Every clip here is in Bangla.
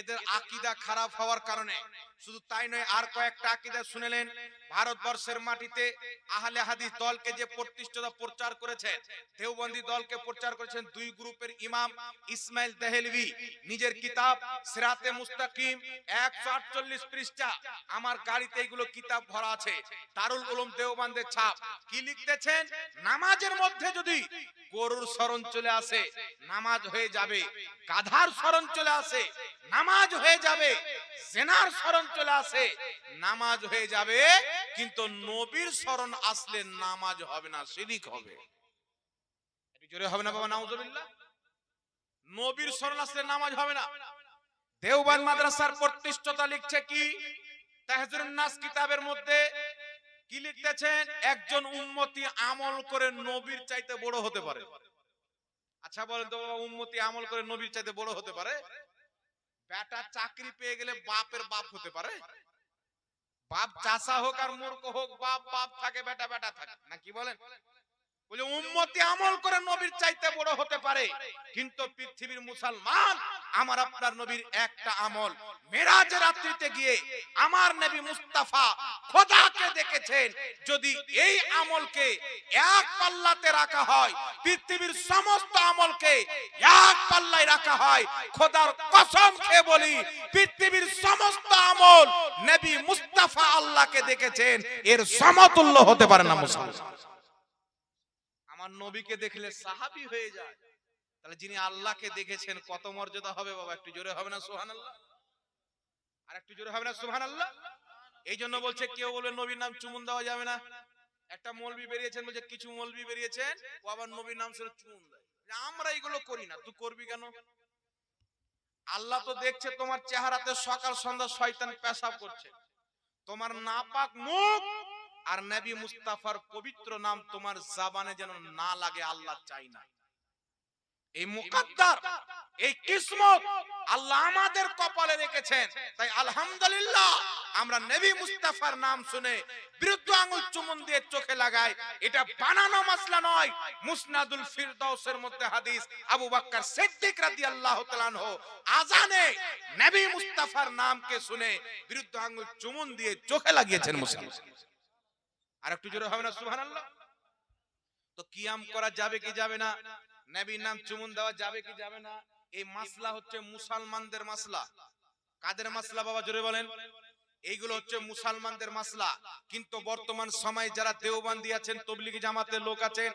এদের আকীদা খারাপ হওয়ার কারণে। শুধু তাই নয়, আর কয়েকটা আকীদা শুনেলেন। ভারতবর্ষের মাটিতে আহলে হাদিস দলকে যে প্রতিষ্ঠিত প্রচার করেছেন, দেওবন্দি দলকে প্রচার করেছেন দুই গ্রুপের ইমাম। ইসমাইল দেহলভি নিজের কিতাব সিরাতে মুস্তাকিম 148 পৃষ্ঠা, আমার গাড়িতে এগুলো কিতাব ভরা আছে, দারুল উলুম দেওবন্দের ছাপ। কি লিখতেছেন? নামাজের মধ্যে যদি গরুর শরণ চলে আসে নামাজ হয়ে যাবে, গাধার শরণ চলে আসে নামাজ হয়ে যাবে, জেনার শরণ চলে আসে নামাজ হয়ে যাবে, কিন্তু নবীর শরণ আসলে নামাজ হবে না, শিরক হবে। একটু জোরে হবে না বাবা, নাউজুবিল্লাহ। নবীর শরণ আসলে নামাজ হবে না। দেওবন্দ মাদ্রাসার প্রতিষ্ঠাতা লিখছে কি, তাহজিরুন নাস কিতাবের মধ্যে কি লিখতেছেন? একজন উম্মতি আমল করে নবীর চাইতে বড় হতে পারে। আচ্ছা বলেন তো বাবা, উম্মতি আমল করে নবীর চাইতে বড় হতে পারে? বেটা চাকরি পেয়ে গেলে বাপের বাপ হতে পারে? বাপ চাষা হোক আর মূর্খ হোক, বাপ বাপ থাকে, বেটা বেটা থাকে, না কি বলেন? বলে উম্মতি আমল করে নবীর চাইতে বড় হতে পারে, কিন্তু পৃথিবীর মুসলমান আমার আপনার নবীর একটা আমল, মেরাজের রাত্রিতে গিয়ে আমার নবী মুস্তাফা খোদাকে দেখেছেন। যদি এই আমলকে এক পাল্লাতে রাখা হয়, পৃথিবীর সমস্ত আমলকে এক পাল্লায় রাখা হয়, খোদার কসম খেয়ে বলি পৃথিবীর সমস্ত আমল নবী মুস্তাফা আল্লাহকে দেখেছেন, এর সমতুল্য হতে পারে না মুসলমান। আমার নবীকে দেখলে সাহাবী হয়ে যায়, তাহলে যিনি আল্লাহকে দেখেছেন কত মর্যাদা হবে বাবা? একটু জোরে হবে না সুবহানাল্লাহ? আর একটু জোরে হবে না সুবহানাল্লাহ? এই জন্য বলছে, কেউ বলবে নবীর নাম চুমুন দেওয়া যাবে না। একটা মৌলবি বেরিয়েছেন, বলছে কিছু মৌলবি বেরিয়েছেন ও আবার নবীর নাম শুনে চুমুন দেয়। আমরা এগুলো করি না, তুই করবি কেন? আল্লাহ তো দেখছে তোমার চেহারাতে সকাল সন্ধ্যা শয়তান পেশাব করছে, তোমার নাপাক মুখ আর নবী মুস্তাফার পবিত্র নাম তোমার জবানে যেন না লাগে, আল্লাহ চাই না। এই মুকদ্দার, এই কিসমত আল্লাহ আমাদের কপালে রেখেছেন। তাই আলহামদুলিল্লাহ আমরা নবী মুস্তাফার নাম শুনে বিরুদ্ধ আঙ্গুল চুমুন দিয়ে চোখে লাগাই। এটা বানানো মাসলা নয়। মুসনাদুল ফিরদাউসের মধ্যে হাদিস, আবু বকর সিদ্দিক রাদিয়াল্লাহু তাআলা আনহু আযানে নবী মুস্তাফার নামকে শুনে বিরুদ্ধ আঙ্গুল চুমুন দিয়ে চোখে লাগিয়েছেন মুসলমান। আর একটু জোরে হবে না সুবহানাল্লাহ? তো কিয়াম করা যাবে কি যাবে না? নবীর নাম চুমুন দেওয়া যাবে কি যাবে না? এই মাসলা হচ্ছে মুসলমানদের মাসলা। কাদের মাসলা বাবা জোরে বলেন? এইগুলো হচ্ছে মুসলমানদের মাসলা। কিন্তু বর্তমান সময় যারা দেওবন্দি আছেন, তবলিগি জামাতের লোক আছেন,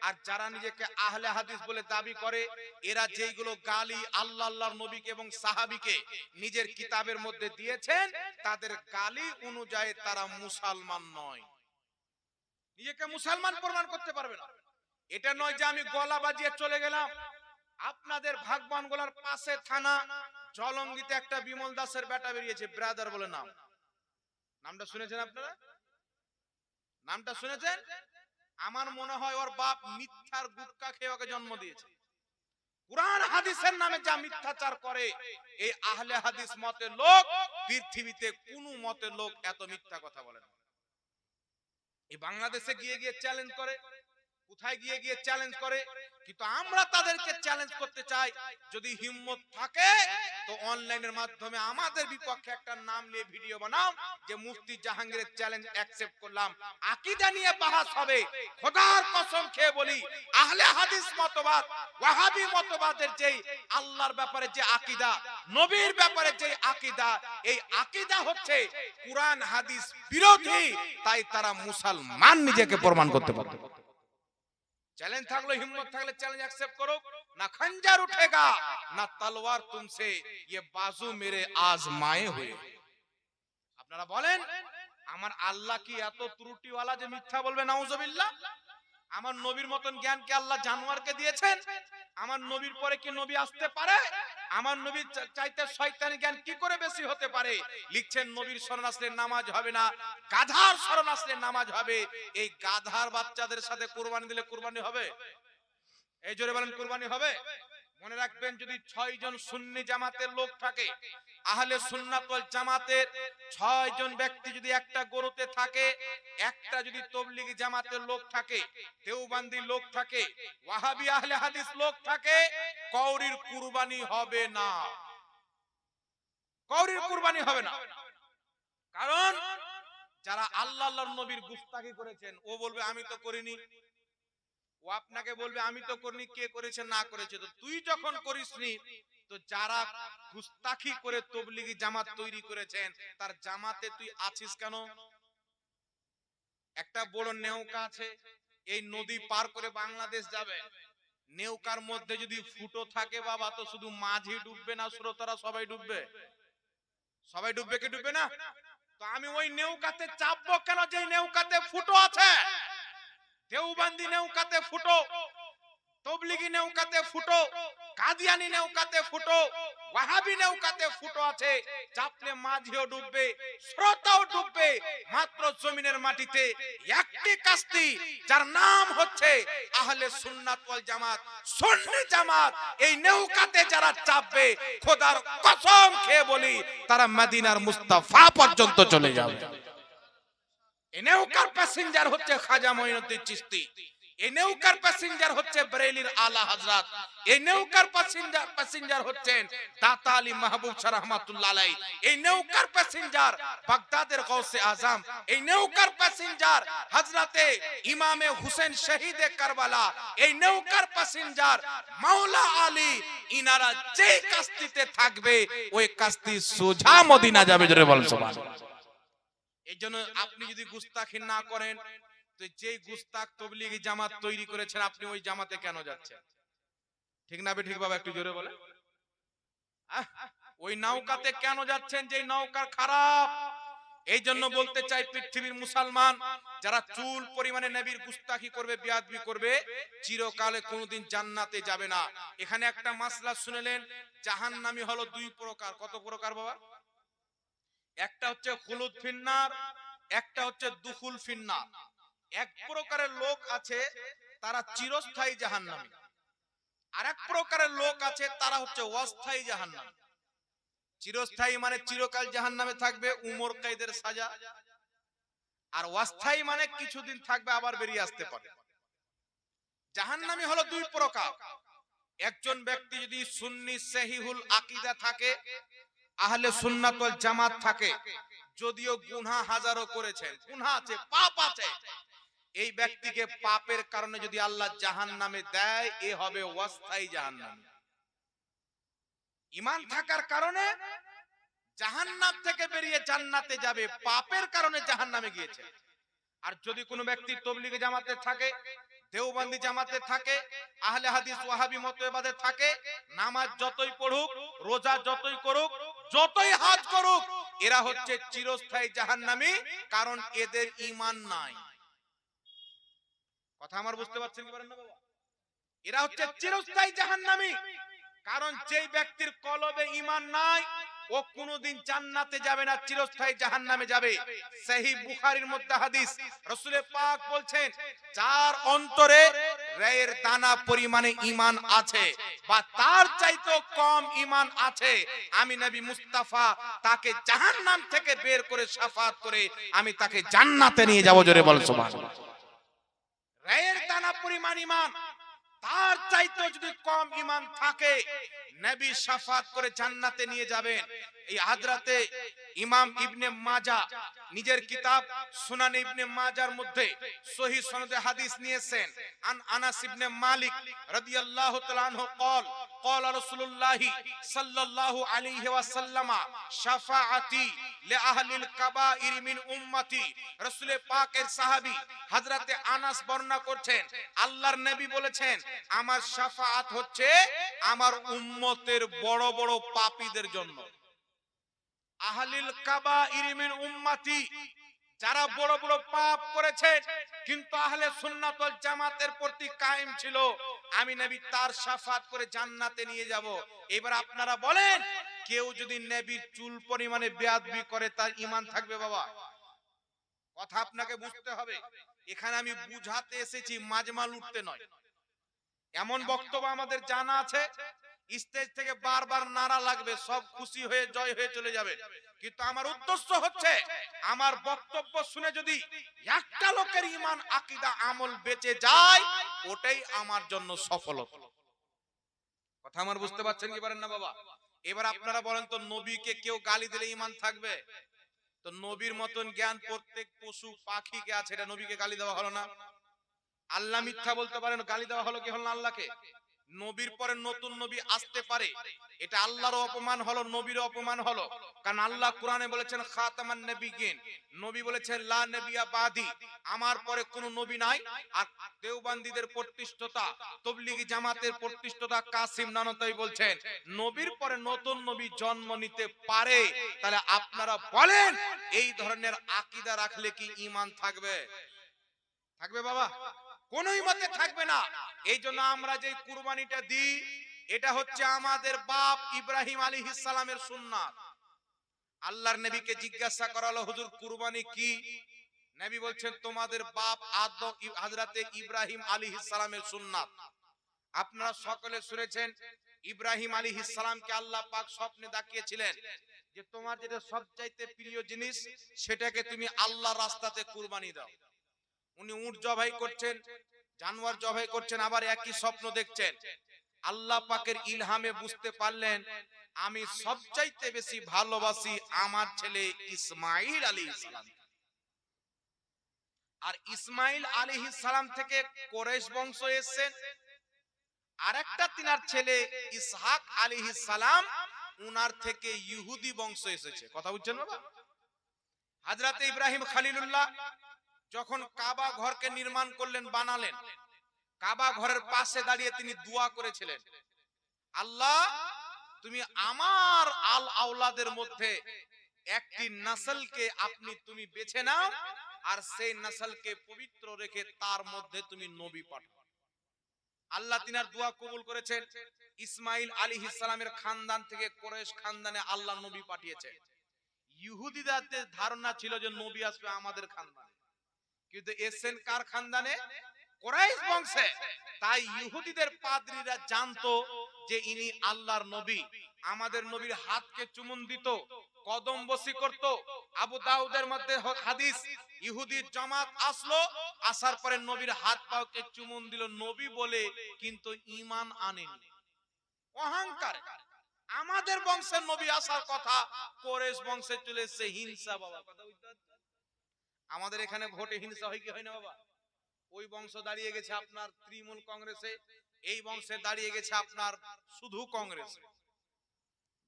আর যারা নিজেকে আহলে হাদিস বলে দাবি করে, এরা যেইগুলো গালি আল্লাহ আল্লাহর নবীকে এবং সাহাবীকে নিজের কিতাবের মধ্যে দিয়েছেন, তাদের গালি অনুযায়ী তারা মুসলমান নয়। নিজেকে মুসলমান প্রমাণ করতে পারবে না। এটা নয় যে আমি গলা বাজিয়ে চলে গেলাম। আপনাদের ভাগবান গোলার পাশে থানা জলঙ্গিতে একটা বিমল দাসের বেটা বেরিয়েছে, ব্রাদার বলে নাম। নামটা শুনেছেন আপনারা? নামটা শুনেছেন? আমার মনে হয় ওর বাপ মিথ্যার গুটকা খেয়ে ওকে জন্ম দিয়েছে। কুরআন হাদিসের নামে যা মিথ্যাচার করে, এই আহলে হাদিস মতের লোক পৃথিবীতে কোনো মতের লোক এত মিথ্যা কথা বলে না। এই বাংলাদেশে গিয়ে গিয়ে চ্যালেঞ্জ করে, কোথায় গিয়ে গিয়ে চ্যালেঞ্জ করে, কিন্তু আমরা তাদেরকে চ্যালেঞ্জ করতে চাই। যদি হিম্মত থাকে তো অনলাইনের মাধ্যমে আমাদের বিপক্ষে একটা নাম নিয়ে ভিডিও বানাও যে মুফতি জাহাঙ্গীরের চ্যালেঞ্জ অ্যাকসেপ্ট করলাম, আকীদা নিয়ে বাহাস হবে। খোদার কসম খেয়ে বলি, আহলে হাদিস মতবাদ, ওয়াহাবি মতবাদের যেই আল্লাহর ব্যাপারে যে আকীদা, নবীর ব্যাপারে যে আকীদা, এই আকীদা হচ্ছে কুরআন হাদিস বিরোধী। তাই তারা মুসলমান নিজেকে প্রমাণ করতে পারে। চ্যালেঞ্জ থাকলে, হিম্মত থাকলে চ্যালেঞ্জ অ্যাকসেপ্ট করো। না খঞ্জার উঠেগা না তলোয়ার তুমসে ये बाजू मेरे आजमाए हुए। আপনারা বলেন, আমার আল্লাহ কি এত ত্রুটিওয়ালা যে মিথ্যা বলবে? নাউজুবিল্লাহ। আমার নবীর মতন জ্ঞান কি আল্লাহ জানোয়ারকে দিয়েছেন? আমার নবীর পরে কি নবী আসতে পারে? আমার নবীর চাইতে শয়তানি জ্ঞান কি করে বেশি হতে পারে? লিখছেন নবীর শরণ আসলে নামাজ হবে না, গাধার শরণ আসলে নামাজ হবে। এই গাধার বাচ্চাদের সাথে কুরবানি দিলে কুরবানি হবে? এই জোরে বলেন, কুরবানি হবে? মনে রাখবেন, যদি 6 জন সুন্নি জামাতের লোক থাকে, আহলে সুন্নাত ওয়াল জামাতের 6 জন ব্যক্তি যদি একটা গরুতে থাকে, একটা যদি তবলিগি জামাতের লোক থাকে, দেওবন্দি লোক থাকে, ওয়াহাবি আহলে হাদিস লোক থাকে, কওরির কুরবানি হবে না। কাউরির কুরবানি হবে না। কারণ যারা আল্লাহর নবীর গুস্তাখি করেছেন, ও বলবে আমি তো করিনি, ও আপনাকে বলবে আমি তো করিনি, কে করেছে না করেছে। তো তুই যখন করিসনি, তো যারা গুস্তাখি করে তবলিগি জামাত তৈরি করেছেন তার জামাতে তুই আছিস কেন? একটা বড় নৌকা আছে, এই নদী পার করে বাংলাদেশ যাবে, নৌকার মধ্যে যদি ফুটো থাকে বাবা, তো শুধু মাঝি ডুববে না, শ্রোতারা সবাই ডুববে? সবাই ডুববে কি ডুববে না? তো আমি ওই নৌকাতে চাপবো কেন যে নৌকাতে ফুটো আছে? দেওবন্দি নৌকাতে ফুটো, তবলিগি নৌকাতে ফুটো, কাদিয়ানি নৌকাতে ফুটো, ওয়াহাবি নৌকাতে ফুটো আছে। চাপলে মাঝিও ডুববে, শ্রোতাও ডুববে। মাত্র জমিনের মাটিতে একটি কাস্তি, যার নাম হচ্ছে আহলে সুন্নাত ওয়াল জামাত, সুন্নি জামাত। এই নৌকাতে যারা চাপবে, খোদার কসম খেয়ে বলি, তারা মদিনার মুস্তাফা পর্যন্ত চলে যাবে। এই নৌকার প্যাসেঞ্জার হচ্ছে খাজা মঈনুদ্দিন চিশতি, এই নৌকার প্যাসেঞ্জার হচ্ছে বরেলির আলা হযরত, এই নৌকার প্যাসেঞ্জার হচ্ছেন দাতা আলী মাহবুব শাহ রাহমাতুল্লাহ আলাইহি, এই নৌকার প্যাসেঞ্জার বাগদাদের গাউসে আজম, এই নৌকার প্যাসেঞ্জার হযরতে ইমামে হুসেন শহীদে কারবালা, এই নৌকার প্যাসেঞ্জার মাওলা আলী। ইনারা যে কাস্তিতে থাকবে ওই কাস্তি সোজা মদিনা যাবে। জোরে বল সুবহানাল্লাহ। এই জন্য আপনি যদি গুস্তাখি না করেন, তো যেই গুস্তাখ তবলিগি জামাত তৈরি করেছেন, আপনি ওই জামাতে কেন যাচ্ছেন? ঠিক না ঠিক বাবা, একটু জোরে বলে। ওই নৌকাতে কেন যাচ্ছেন যে নৌকা খারাপ? এই জন্য বলতে চাই, পৃথিবীর মুসলমান যারা চুল পরিমাণে নবীর গুস্তাখি করবে, বেয়াদবি করবে, চিরকালে কোনোদিন জান্নাতে যাবে না। এখানে একটা মাসলা শুনেলেন, জাহান্নামী হলো দুই প্রকার। কত প্রকার বাবা? একটা হচ্ছে খুলুদ ফিন্নার, একটা হচ্ছে দুখুল ফিন্নার। এক প্রকারের লোক আছে তারা চিরস্থায়ী জাহান্নামী, আর এক প্রকারের লোক আছে তারা হচ্ছে অস্থায়ী জাহান্নামী। চিরস্থায়ী মানে চিরকাল জাহান্নামে থাকবে, উমর কায়দের সাজা। আর অস্থায়ী মানে কিছুদিন থাকবে আবার বেরিয়ে আসতে পারে। জাহান্নামী হলো দুই প্রকার। একজন ব্যক্তি যদি সুন্নি সহিহুল আকীদা থাকে, আহলে সুন্নাত ওয়াল জামাত থাকে, যদিও গুনাহ হাজারো করেছেন, গুনাহ আছে, পাপ আছে, এই ব্যক্তিকে পাপের কারণে যদি আল্লাহ জাহান্নামে দেয়, এ হবে অস্থায়ী জাহান্নামী। ঈমান থাকার কারণে জাহান্নাম থেকে বেরিয়ে জান্নাতে যাবে, পাপের কারণে জাহান্নামে গিয়েছে। আর যদি কোনো ব্যক্তি তবলিগি জামাতে থাকে, দেওবন্দি জামাতে থাকে, আহলে হাদিস ওয়াহাবি মতবাদে থাকে, নামাজ যতই পড়ুক, রোজা যতই করুক, যতই হজ করুক, এরা হচ্ছে চিরস্থায়ী জাহান্নামী, কারণ এদের ঈমান নাই। কথা আমার বুঝতে পারছেন কি পারেন না বাবা? এরা হচ্ছে চিরস্থায়ী জাহান্নামী, কারণ যেই ব্যক্তির কলবে ঈমান নাই, ও কোনদিন জান্নাতে যাবে না, চিরস্থায়ী জাহান্নামে যাবে। সহিহ বুখারীর মধ্যে হাদিস, রাসূল পাক বলছেন, যার অন্তরে রের দানা পরিমাণে ঈমান আছে বা তার চাইতেও কম ঈমান আছে, আমি নবী মুস্তাফা তাকে জাহান্নাম থেকে বের করে শাফাত করে আমি তাকে জান্নাতে নিয়ে যাব। জোরে বল সুবহানাল্লাহ। রের দানা পরিমাণ ঈমান, তার চাইতে যদি কম ঈমান থাকে, নবী শাফাত করে জান্নাতে নিয়ে যাবেন। এই হযরতে ইমাম ইবনে মাজাহ নিজের কিতাব সুনান ইবনে মাজার মধ্যে সহিহ সনদে হাদিস নিয়েছেন। আনাস ইবনে মালিক রাদিয়াল্লাহু তাআলা আনহু قال قال رسول الله صلى الله عليه وسلم شفاعتي لأهل الكبائر من উম্মতি। রাসূল পাকের সাহাবী হযরতে আনাস বর্ণনা করছেন, আল্লাহর নবী বলেছেন, আমার শাফাআত হচ্ছে আমার উম্মতের বড় বড় পাপীদের জন্য। আহলিল কাবাইর মিন উম্মতি, যারা বড় বড় পাপ করেছে কিন্তু আহলে সুন্নাত ওয়াল জামাতের প্রতি কায়েম ছিল, আমি নবী তার শাফাত করে জান্নাতে নিয়ে যাব। এবার আপনারা বলেন, কেউ যদি নবীর চুল পরিমাণে বেয়াদবি করে, তার ঈমান থাকবে বাবা? কথা আপনাকে বুঝতে হবে। এখানে আমি বুঝাতে এসেছি, মাজমাল উঠতে নয়। এমন বক্তব্য আমাদের জানা আছে, স্টেজ থেকে বারবার নারা লাগবে, সব খুশি হয়ে জয় হয়ে চলে যাবে। কিন্তু আমার উদ্দেশ্য হচ্ছে, আমার বক্তব্য শুনে যদি একটা লোকের ঈমান আকীদা আমল বেঁচে যায়, ওটাই আমার জন্য সফলতা। কথা আমার বুঝতে পারছেন কি পারেন না বাবা? এবার আপনারা বলেন তো, নবীকে কেউ গালি দিলে ঈমান থাকবে? তো নবীর মতন জ্ঞান প্রত্যেক পশু পাখিকে আছে, এটা নবীকে গালি দেওয়া হলো না? আল্লাহ মিথ্যা বলতে পারেন, গালি দেওয়া হলো কি হলো না আল্লাহকে? নবীর পরে নতুন নবী আসতে পারে, এটা আল্লাহরও অপমান হলো, নবীরও অপমান হলো। কারণ আল্লাহ কোরআনে বলেছেন খাতামান নবিয়্যিন, নবী বলেছেন লা নবিয়্যা বাদি, আমার পরে কোনো নবী নাই। আর দেওবন্দীদের প্রতিষ্ঠতা, তবলিগি জামাতের প্রতিষ্ঠতা কাসিম নানতাই বলছেন নবীর পরে নতুন নবী জন্ম নিতে পারে। তাহলে আপনারা বলেন, এই ধরনের আকীদা রাখলে কি ঈমান থাকবে? থাকবে বাবা? কোনই মতে থাকবে না। এই জন্য আমরা যে কুরবানিটা দিই, এটা হচ্ছে আমাদের বাপ ইব্রাহিম আলাইহিস সালামের সুন্নাত। আল্লাহর নবীকে জিজ্ঞাসা করা হলো, হুজুর কুরবানি কি? নবী বলছেন তোমাদের বাপ আদম হযরতে ইব্রাহিম আলাইহিস সালামের সুন্নাত। আপনারা সকলে শুনেছেন ইব্রাহিম আলাইহিস সালামকে আল্লাহ পাক স্বপ্নে দেখিয়েছিলেন যে তোমার যেটা সবচাইতে প্রিয় জিনিস, সেটাকে তুমি আল্লাহর রাস্তাতে কুরবানি দাও। উনি উট জবাই করছেন, জানোয়ার জবাই করছেন, আবার একই স্বপ্ন দেখছেন। আল্লাহ পাকের ইলহামে বুঝতে পারলেন আমি সবচাইতে বেশি ভালোবাসি আমার ছেলে ইসমাইল আলাইহিস সালাম। আর ইসমাইল আলাইহিস সালাম থেকে কুরাইশ বংশ এসেছেন। আরেকটা তিনার ছেলে ইসহাক আলাইহিস সালাম, উনার থেকে ইহুদি বংশ এসেছে। কথা বুঝছেন বাবা? হযরতে ইব্রাহিম খলিলুল্লাহ যখন কাবা ঘরকে নির্মাণ করলেন, বানালেন, কাবা ঘরের পাশে দাঁড়িয়ে তিনি দোয়া করেছিলেন, আল্লাহ তুমি আমার আল আওলাদের মধ্যে একটি নসলকে তুমি বেছে নাও, আর সেই নসলকে পবিত্র রেখে তার মধ্যে তুমি নবী পাঠাও। আল্লাহ তিনার দোয়া কবুল করেছেন। ইসমাইল আলাইহিস সালামের খানদান থেকে কুরাইশ খানদানে আল্লাহ নবী পাঠিয়েছেন। ইহুদিদের ধারণা ছিল যে নবী আসবে আমাদের খানদানে, কিন্তু এসেন কার খানদানে? কুরাইশ বংশে। তাই ইহুদিদের পাদ্রীরা জানতো যে ইনি আল্লাহর নবী। আমাদের নবীর হাতকে চুমুন দিত, কদম বসি করত। আবু দাউদের মধ্যে হাদিস, ইহুদির জামাত আসলো, আসার পরে নবীর হাত পাকে চুমুন দিল নবী বলে, কিন্তু ঈমান আনেনি। অহংকার। আমাদের বংশের নবী আসার কথা, কুরাইশ বংশে চলে এসেছে হিংসা। বাবা কথা বুঝতে পারছেন? আমাদের এখানে ভোটে হিংসা হয় কি হয় না বাবা? ওই বংশ দাঁড়িয়ে গেছে আপনার তৃণমূল কংগ্রেসে, এই বংশে দাঁড়িয়ে গেছে আপনার শুধু কংগ্রেসে।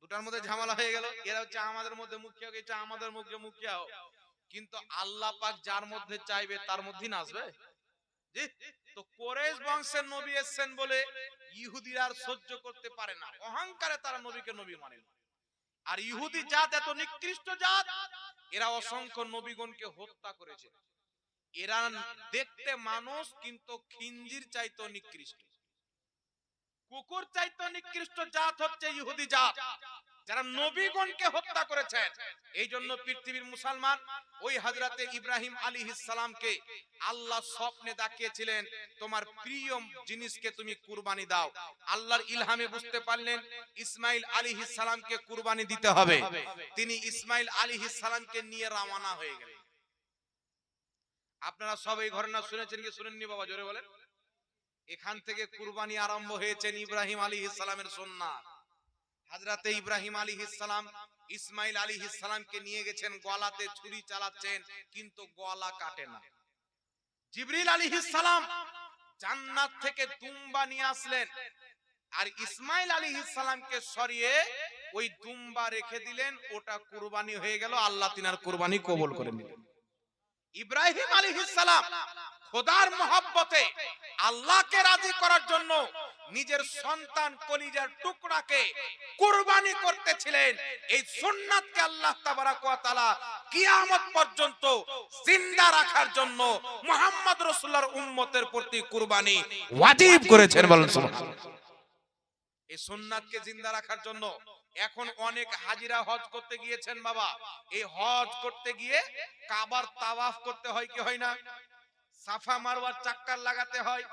দুটার মধ্যে ঝামেলা হয়ে গেল। এরা হচ্ছে আমাদের মধ্যে মুখিয়া, গেছে আমাদের মধ্যে মুখিয়া হোক। কিন্তু আল্লাহ পাক যার মধ্যে চাইবে তার মধ্যেই নাচবে। জি। তো কুরাইশ বংশের নবী এসেছেন বলে ইহুদিরা আর সহ্য করতে পারে না, অহংকারে তারা নবীকে নবী মানে না। আর ইহুদি জাত এত নিকৃষ্ট জাত, এরা অসংখ্য নবীগণকে হত্যা করেছে। এরা দেখতে মানুষ, কিন্তু খিঞ্জির চাইতে নিকৃষ্ট, কুকুর চাইতে নিকৃষ্ট জাত হচ্ছে ইহুদি জাত, যারা নবীগণকে হত্যা করেছে। এই জন্য পৃথিবীর মুসলমান ওই হযরতে ইব্রাহিম আলাইহিস সালামকে আল্লাহ স্বপ্নে দেখিয়েছিলেন তোমার প্রিয় জিনিসকে তুমি কুরবানি দাও। আল্লাহর ইলহামে বুঝতে পারলেন ইসমাইল আলাইহিস সালামকে কুরবানি দিতে হবে। তিনি ইসমাইল আলাইহিস সালামকে নিয়ে রওনা হয়ে গেলেন। আপনারা সব এই ঘটনা শুনেছেন কি শুনেননি বাবা? জোরে বলেন। এখান থেকে কুরবানি আরম্ভ হয়েছে ইব্রাহিম আলাইহিস সালামের সুন্নাত। হযরতে ইব্রাহিম আলাইহিস সালাম ইসমাইল আলাইহিস সালামকে নিয়ে গেছেন, গলাতে ছুরি চালাচ্ছেন, কিন্তু গলা কাটে না। জিবরিল আলাইহিস সালাম জান্নাত থেকে দুম্বা নিয়ে আসলেন, আর ইসমাইল আলাইহিস সালামকে সরিয়ে ওই দুম্বা রেখে দিলেন। ওটা কুরবানি হয়ে গেল, আল্লাহ তিনার কুরবানি কবুল করে নিলেন। ইব্রাহিম আলাইহিস সালাম খোদার মহব্বতে আল্লাহকে রাজি করার জন্য নিজের সন্তান কলিজার টুকরাকে কুরবানি করতেছিলেন। এই সুন্নাতকে আল্লাহ তাবারাক ওয়া তাআলা কিয়ামত পর্যন্ত জিন্দা রাখার জন্য মুহাম্মদ রাসূলুল্লাহর উম্মতের প্রতি কুরবানি ওয়াজিব করেছেন। বলেন সুবহানাল্লাহ। এই সুন্নাতকে জিন্দা রাখার জন্য এখন অনেক হাজিরা হজ করতে গিয়েছেন বাবা। এই হজ করতে গিয়ে কাবার তাওয়াফ করতে হয় কি হয় না? সাফা মারওয়ার চাক্কার লাগাতে হয়।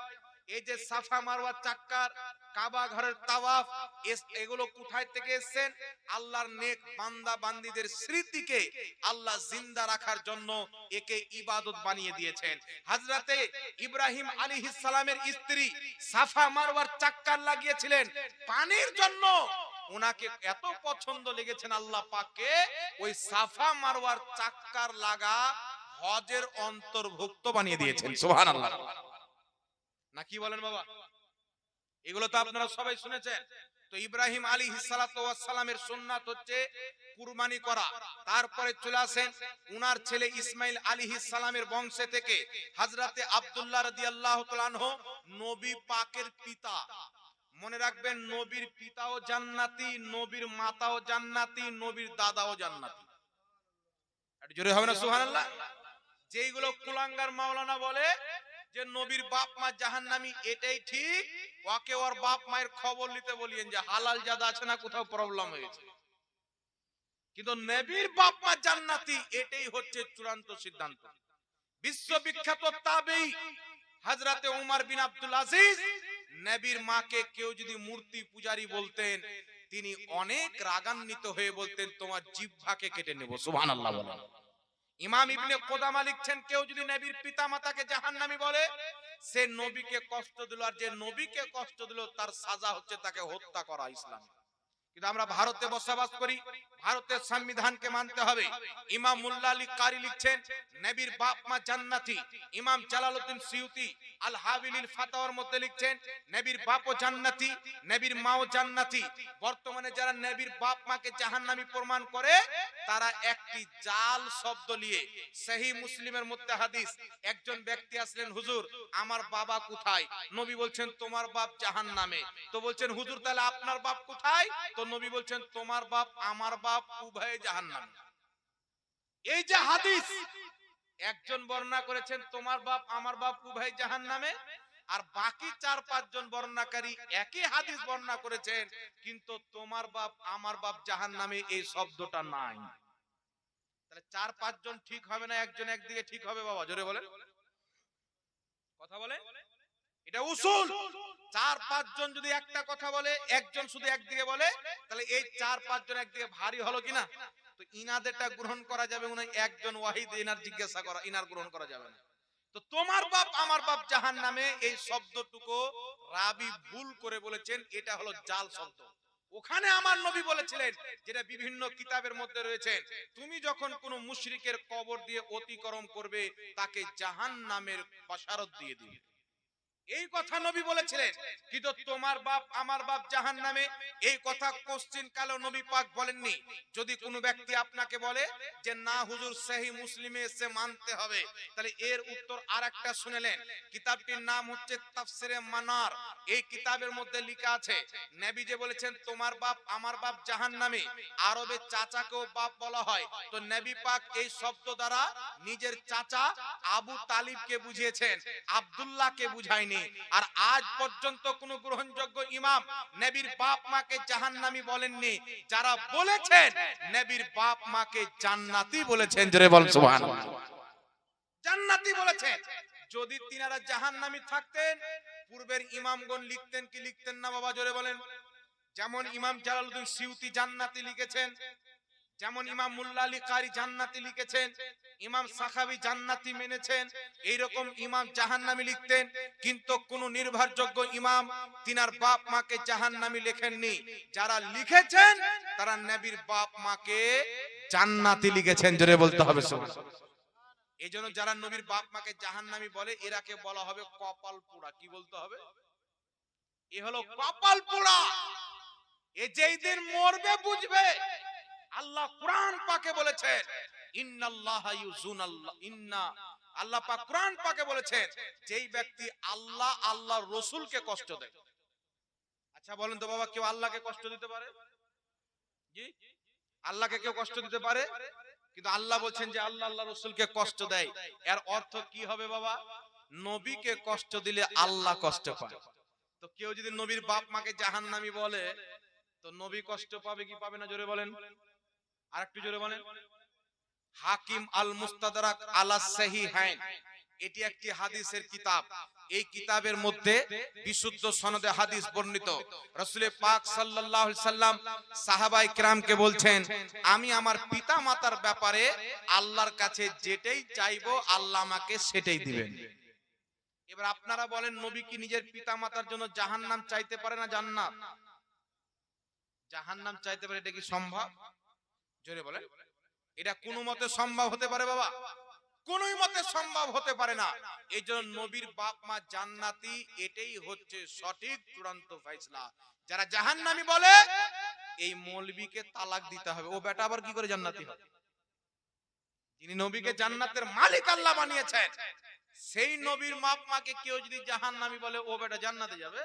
এই যে সাফা মারওয়ার চাক্কার, কাবা ঘরের তাওয়াফ, এগুলো কোথায় থেকে এসেছেন? আল্লাহর নেক বান্দা বান্দীদের স্মৃতিকে আল্লাহ জিন্দা রাখার জন্য একে ইবাদত বানিয়ে দিয়েছেন। হযরতে ইব্রাহিম আলাইহিস সালামের স্ত্রী সাফা মারওয়ার চাক্কার লাগিয়েছিলেন পানির জন্য। ওনাকে এত পছন্দ লেগেছেন আল্লাহ পাককে, ওই সাফা মারওয়ার চাক্কার লাগা হজের অন্তর্ভুক্ত বানিয়ে দিয়েছেন। সুবহানাল্লাহ। না কি বলেন বাবা? এগুলো তো আপনারা সবাই শুনেছেন। তো ইব্রাহিম আলাইহিস সালাতু ওয়াস সালামের সুন্নাত হচ্ছে কুরবানি করা। তারপরে চলে আসেন উনার ছেলে ইসমাইল আলাইহিস সালামের বংশে থেকে হযরতে আব্দুল্লাহ রাদিয়াল্লাহু তাআলা আনহু নবী পাকের পিতা। মনে রাখবেন, নবীর পিতাও জান্নাতি, নবীর মাতাও জান্নাতি, নবীর দাদাও জান্নাতি। একটু জোরে হবে না সুবহানাল্লাহ? যেইগুলো কুলাঙ্গার মাওলানা বলে যে নবীর বাপ মা জাহান্নামী, এটাই ঠিক। ওকে ওর বাপ মায়ের খবর নিতে বলিয়েন যে হালাল জাদা আছে না, কোথাও প্রবলেম হয়েছে। কিন্তু নবীর বাপ মা জান্নাতি, এটাই হচ্ছে চূড়ান্ত সিদ্ধান্ত। বিশ্ববিখ্যাত তাবেঈ হযরতে ওমর বিন আব্দুল আজিজ, নবীর মাকে কেউ যদি মূর্তি পূজারী বলতেন, তিনি অনেক রাগান্বিত হয়ে বলতেন তোমার জিহ্বাকে কেটে নেব। সুবহানাল্লাহ বলেন। ইমাম ইবনে কুদামা লিখছেন, কেউ যদি নবীর পিতামাতাকে জাহান্নামী বলে, সে নবীকে কষ্ট দিল, আর যে নবীকে কষ্ট দিল তার সাজা হচ্ছে তাকে হত্যা করা ইসলাম। কিন্তু আমরা ভারতে বসবাস করি, ভারতের সংবিধানকে মানতে হবে। ইমাম মুল্লা আলী কারি লিখছেন নবীর বাপ মা জান্নাতি। ইমাম জালালউদ্দিন সিউতি আল হাবিলিল ফাতাওয়ার মধ্যে লিখছেন নবীর বাপও জান্নাতি, নবীর মাও জান্নাতি। বর্তমানে যারা নবীর বাপ মাকে জাহান্নামী প্রমাণ করে, তারা একটি জাল শব্দ নিয়ে, সহিহ মুসলিমের মধ্যে হাদিস, একজন ব্যক্তি আসলেন, হুজুর আমার বাবা কোথায়? নবী বলছেন তোমার বাপ জাহান্নামে। তো বলছেন হুজুর তাহলে আপনার বাপ কোথায়? তো নবী বলছেন তোমার বাপ আমার বাপ উভয়ে জাহান্নামে। এই যে হাদিস, একজন বর্ণনা করেছেন তোমার বাপ আমার বাপ উভয় জাহান্নামে, আর বাকি 4-5 জন বর্ণনাকারী একই হাদিস বর্ণনা করেছেন, কিন্তু তোমার বাপ আমার বাপ জাহান্নামে এই শব্দটা নাই। তাহলে 4-5 জন ঠিক হবে না একজন একদিকে ঠিক হবে? বাবা জোরে বলেন, কথা বলেন। এটা উসুল। 4-5 জন যদি একটা কথা বলে, একজন শুধু একদিকে বলে, তাহলে এই 4-5 জন একদিকে ভারী হলো কিনা? তো ইনাদেরটা গ্রহণ করা যাবে, উনি একজন ওয়াহিদ, ইনার জিজ্ঞাসা করা, ইনার গ্রহণ করা যাবে না। তো তোমার বাপ আমার বাপ জাহান্নামে, এই শব্দটুকু রাবী ভুল করে বলেছেন, এটা হলো জাল শব্দ। ওখানে আমার নবী বলেছিলেন, যেটা বিভিন্ন কিতাবের মধ্যে রয়েছে, তুমি যখন কোন মুশরিকের কবর দিয়ে অতিক্রম করবে, তাকে জাহান্নামের বাশারত দিয়ে দিবে। এই কথা নবী বলেছিলেন। কিন্তু তোমার বাপ আমার বাপ জাহান্নামে, এই কথা কোশ্চিন কালো নবী পাক বলেননি। যদি কোনো ব্যক্তি আপনাকে বলে যে না হুজুর সহিহ মুসলিমে এসে মানতে হবে, তাহলে এর উত্তর আরেকটা শুনেলেন। কিতাবটির নাম হচ্ছে তাফসিরে মানার। এই কিতাবের মধ্যে লেখা আছে নবী যে বলেছেন তোমার বাপ আমার বাপ জাহান্নামে, আরবে চাচাকেও বাপ বলা হয়। তো নবী পাক এই শব্দ দ্বারা নিজের চাচা আবু তালিবকে বুঝিয়েছেন, আব্দুল্লাহকে বুঝায়নি। আর আজ পর্যন্ত কোন গ্রহণযোগ্য ইমাম নবীর বাপ মাকে জাহান্নামী বলেননি। যারা বলেছেন নবীর বাপ মাকে জান্নাতি বলেছেন। জোরে বলেন সুবহানাল্লাহ। জান্নাতি বলেছেন। যদি তিনারা জাহান্নামী থাকতেন, পূর্বের ইমামগণ লিখতেন কি লিখতেন না? বাবা জোরে বলেন। যেমন ইমাম জালালউদ্দিন সিউতি জান্নাতি লিখেছেন, যেমন ইমাম মুল্লা আলী কারি জান্নাতি লিখেছেন, ইমাম সাখাবী জান্নাতি মেনেছেন, এইরকম ইমাম জাহান্নামী লিখতেন। কিন্তু কোন নির্ভরযোগ্য ইমাম তিনার বাপ মাকে জাহান্নামী লেখেননি। যারা লিখেছেন তারা নবীর বাপ মাকে জান্নাতি লিখেছেন। জোরে বলতে হবে সুবহানাল্লাহ। এইজন্য যারা নবীর বাপ মাকে জাহান্নামী বলে, এরাকে বলা হবে কপাল পোড়া। কি বলতে হবে? এ হলো কপাল পোড়া। এ যেই দিন মরবে বুঝবে। আল্লাহ কুরআন পাকে বলেছেন ইন্নাল্লাহা ইউযুনাল্লাহ, ইন্না আল্লাহ পাক কুরআন পাকে বলেছেন যেই ব্যক্তি আল্লাহ আল্লাহর রাসূলকে কষ্ট দেয়। আচ্ছা বলেন তো বাবা, কেউ আল্লাহকে কষ্ট দিতে পারে? জি, আল্লাহকে কেউ কষ্ট দিতে পারে? কিন্তু আল্লাহ বলছেন যে আল্লাহ আল্লাহর রাসূলকে কষ্ট দেয়। এর অর্থ কি হবে বাবা? নবীকে কষ্ট দিলে আল্লাহ কষ্ট পায়। তো কেউ যদি নবীর বাপ মাকে জাহান্নামী বলে, তো নবী কষ্ট পাবে কি পাবে না? জোরে বলেন, আর একটু জোরে বলেন। হাকিম আল মুস্তাদরাক আলা সাহিহাইন, এটি একটি হাদিসের কিতাব। এই কিতাবের মধ্যে বিশুদ্ধ সনদে হাদিস বর্ণিত। রাসূল পাক সাল্লাল্লাহু আলাইহি সাল্লাম সাহাবায়ে কিরামকে বলছেন, আমি আমার পিতা মাতার ব্যাপারে আল্লাহর কাছে যেটাই চাইবো আল্লাহ আমাকে সেটাই দিবেন। এবার আপনারা বলেন, নবী কি নিজের পিতা মাতার জন্য জাহান্নাম চাইতে পারে না জান্নাত? জাহান্নাম চাইতে পারে, এটা কি সম্ভব? জোরে বলেন। এটা কোনো মতে সম্ভব হতে পারে বাবা? কোনোই মতে সম্ভব হতে পারে না। এই জন্য নবীর বাপ মা জান্নাতি, এটাই হচ্ছে সঠিক চূড়ান্ত ফয়সালা। যারা জাহান্নামী বলে এই মৌলবীকে তালাক দিতে হবে, ও বেটা আবার কি করে জান্নাতি হবে? যিনি নবীকে জান্নাতের মালিক আল্লাহ বানিয়েছেন, সেই নবীর বাপ মাকে কেউ যদি জাহান্নামী বলে ও বেটা জান্নাতে যাবে?